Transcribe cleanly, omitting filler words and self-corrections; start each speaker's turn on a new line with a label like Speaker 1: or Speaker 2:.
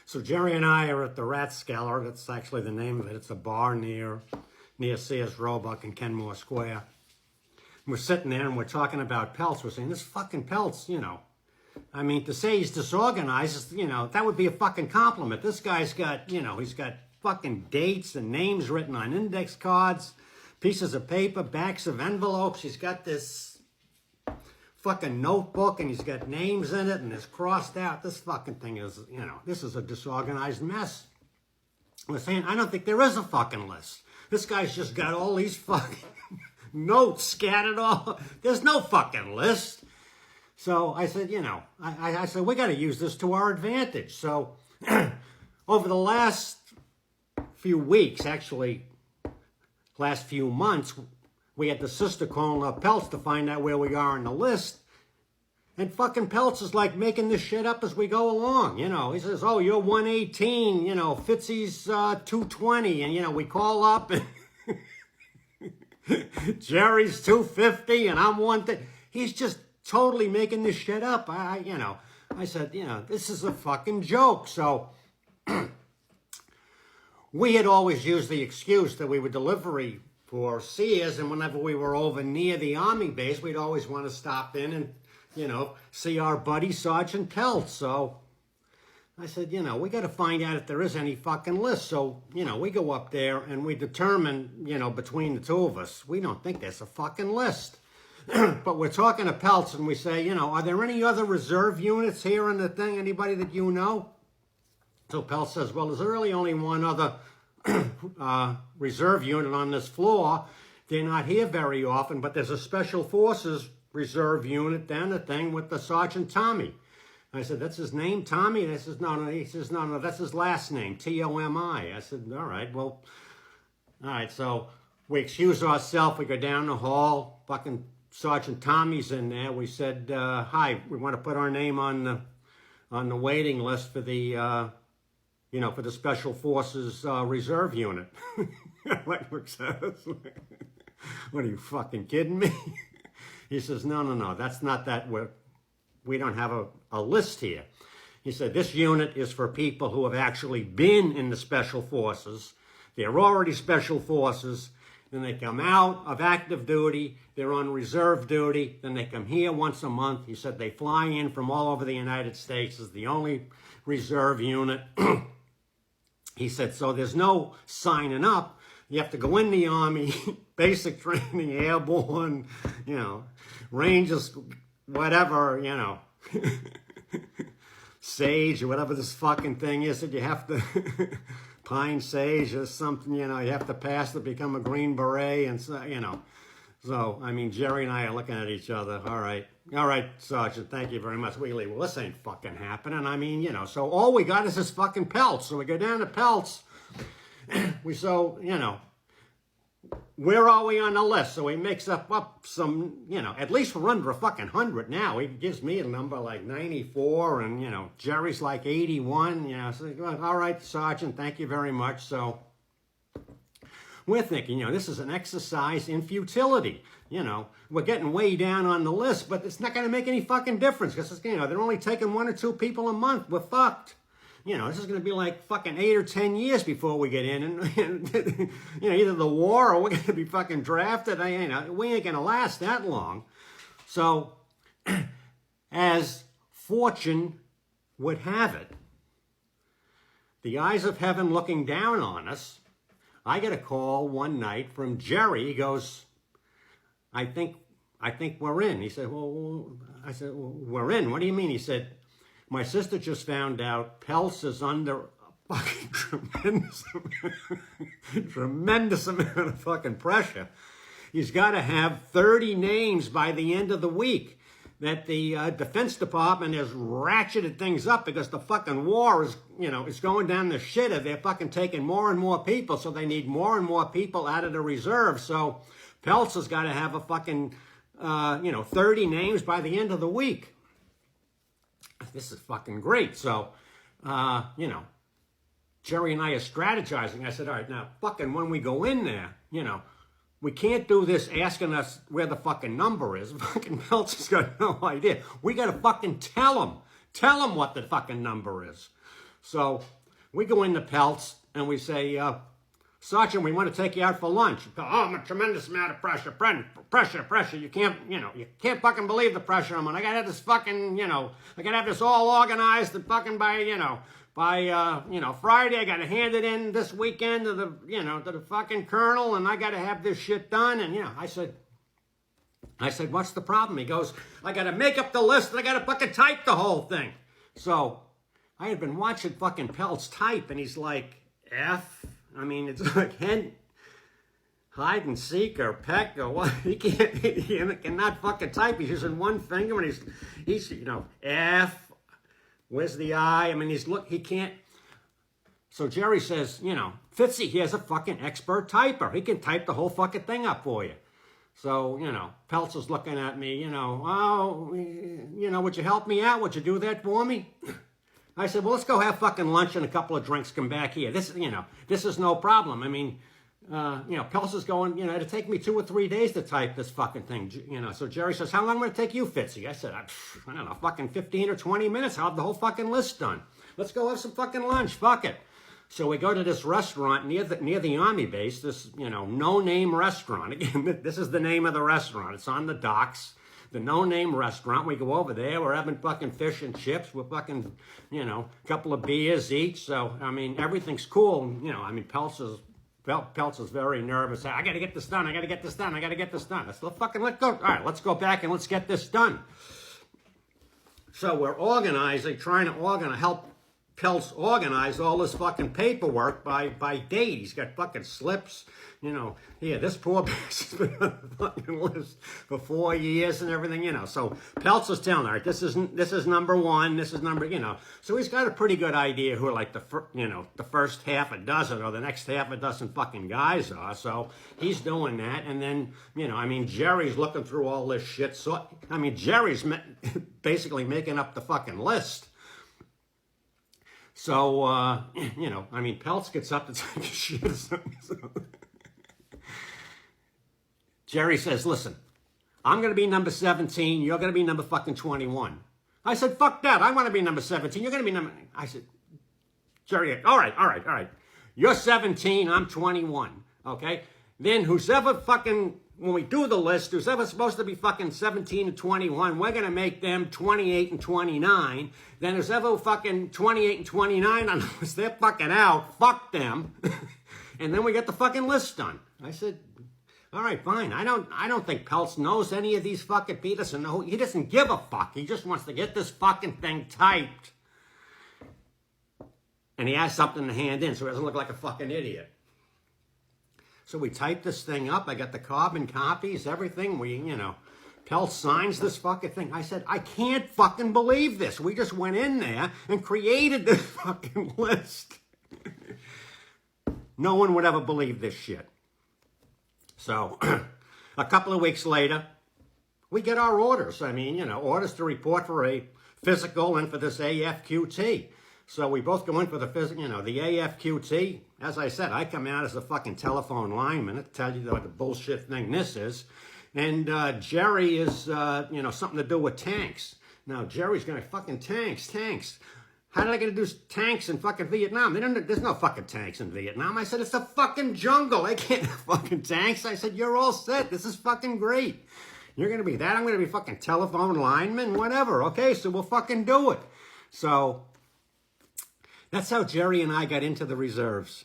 Speaker 1: So Jerry and I are at the Rathskeller. That's actually the name of it. It's a bar near Sears Roebuck in Kenmore Square. We're sitting there and we're talking about Peltz. We're saying, this fucking Peltz, I mean, to say he's disorganized, that would be a fucking compliment. This guy's got, he's got fucking dates and names written on index cards, pieces of paper, backs of envelopes. He's got this fucking notebook and he's got names in it and it's crossed out. This fucking thing is, this is a disorganized mess. We're saying, I don't think there is a fucking list. This guy's just got all these fucking notes scattered all. There's no fucking list. So I said, I said, we got to use this to our advantage. So over the last few weeks, actually, last few months, we had the sister calling up Peltz to find out where we are on the list. And fucking Peltz is like making this shit up as we go along. He says, oh, you're 118, Fitzy's 220. And, we call up and Jerry's 250 and I'm 130. He's just totally making this shit up. I said, this is a fucking joke. So we had always used the excuse that we were delivery for Sears, and whenever we were over near the Army base, we'd always want to stop in and, see our buddy Sergeant Peltz. So I said, we got to find out if there is any fucking list. So, we go up there and we determine, between the two of us, we don't think there's a fucking list. But we're talking to Peltz and we say, are there any other reserve units here in the thing? Anybody that you know? So Peltz says, well, there's really only one other reserve unit on this floor. They're not here very often, but there's a Special Forces reserve unit down the thing with the Sergeant Tommy. I said, that's his name, Tommy? And he says, no. He says, no, that's his last name, T-O-M-I. I said, all right, so we excuse ourselves. We go down the hall. Fucking Sergeant Tommy's in there. We said, hi, we want to put our name on the waiting list for the, for the Special Forces reserve unit. Like looks at us. What, are you fucking kidding me? He says, no, that's not that. We don't have a list here. He said, this unit is for people who have actually been in the Special Forces. They're already Special Forces. Then they come out of active duty. They're on reserve duty. Then they come here once a month. He said they fly in from all over the United States. Is the only reserve unit. He said, so there's no signing up. You have to go in the Army, basic training, airborne, Rangers, whatever, Sage or whatever this fucking thing is that you have to, Pine Sage or something, you have to pass to become a Green Beret and so, So, I mean, Jerry and I are looking at each other. All right, Sergeant, thank you very much. We leave. Well, this ain't fucking happening. I mean, so all we got is this fucking Peltz. So we go down to Peltz. Where are we on the list? So he makes up some, at least we're under a fucking 100 now. He gives me a number like 94 and, Jerry's like 81, So, all right, Sergeant, thank you very much. So we're thinking, this is an exercise in futility. We're getting way down on the list, but it's not going to make any fucking difference because, they're only taking 1 or 2 people a month. We're fucked. This is going to be like fucking 8 or 10 years before we get in. And either the war or we're going to be fucking drafted. We ain't going to last that long. So, as fortune would have it, the eyes of heaven looking down on us, I get a call one night from Jerry. He goes, I think we're in. He said, I said, we're in. What do you mean? He said, my sister just found out Peltz is under a fucking tremendous amount of fucking pressure. He's got to have 30 names by the end of the week. That the Defense Department has ratcheted things up because the fucking war is, it's going down the shitter. They're fucking taking more and more people, so they need more and more people out of the reserve. So Peltz has got to have a fucking, 30 names by the end of the week. This is fucking great. So, Jerry and I are strategizing. I said, all right, now, fucking when we go in there, we can't do this asking us where the fucking number is. Fucking Peltz has got no idea. We got to fucking tell him what the fucking number is. So we go into Peltz and we say, Sergeant, we want to take you out for lunch. Oh, I'm a tremendous amount of pressure. Pressure. You can't fucking believe the pressure I'm on. I gotta have this fucking, I gotta have this all organized and fucking by Friday. I gotta hand it in this weekend to the fucking colonel, and I gotta have this shit done. And, I said, what's the problem? He goes, I gotta make up the list and I gotta fucking type the whole thing. So I had been watching fucking Peltz type, and he's like, it's like hide and seek or peck or what. He cannot fucking type. He's using one finger, and he's F. Where's the I? He can't. So Jerry says, Fitzy, he has a fucking expert typer. He can type the whole fucking thing up for you. So, Peltz is looking at me, would you help me out? Would you do that for me? I said, well, let's go have fucking lunch and a couple of drinks, come back here. This is no problem. Peltz is going, it'll take me 2 or 3 days to type this fucking thing, So Jerry says, how long will it take you, Fitzy? I said, I don't know, fucking 15 or 20 minutes. I'll have the whole fucking list done. Let's go have some fucking lunch, fuck it. So we go to this restaurant near the Army base, this, no-name restaurant. Again, this is the name of the restaurant. It's on the docks. The no-name restaurant. We go over there. We're having fucking fish and chips. We're fucking, a couple of beers each. So, everything's cool. Peltz is very nervous. I got to get this done. I got to get this done. Let's go. All right, let's go back and let's get this done. So we're organizing, trying to help Peltz organize all this fucking paperwork by date. He's got fucking slips. This poor bitch has been on the fucking list for 4 years and everything, So Peltz is telling her, this is number one, this is number, So he's got a pretty good idea who like the first half a dozen or the next half a dozen fucking guys are. So he's doing that. And then, Jerry's looking through all this shit. So, Jerry's basically making up the fucking list. So, Peltz gets up to take a shit. Jerry says, listen, I'm going to be number 17. You're going to be number fucking 21. I said, fuck that. I want to be number 17. You're going to be number... I said, Jerry, all right. You're 17. I'm 21. Okay? Then whoever fucking... When we do the list, whoever's supposed to be fucking 17 and 21, we're going to make them 28 and 29. Then whoever fucking 28 and 29, unless they're fucking out, fuck them. And then we get the fucking list done. I said, all right, fine. I don't think Peltz knows any of these fucking people. He doesn't give a fuck. He just wants to get this fucking thing typed. And he has something to hand in so he doesn't look like a fucking idiot. So we type this thing up. I got the carbon copies, everything. Peltz signs this fucking thing. I said, I can't fucking believe this. We just went in there and created this fucking list. No one would ever believe this shit. So a couple of weeks later, we get our orders. Orders to report for a physical and for this AFQT. So we both go in for the physical, the AFQT. As I said, I come out as a fucking telephone lineman to tell you what the bullshit thing this is. And Jerry is, something to do with tanks. Now, Jerry's going to fucking tanks. How did I get to do tanks in fucking Vietnam? There's no fucking tanks in Vietnam. I said, it's a fucking jungle. They can't have fucking tanks. I said, you're all set. This is fucking great. You're going to be that. I'm going to be fucking telephone lineman, whatever. Okay, so we'll fucking do it. So... that's how Jerry and I got into the reserves.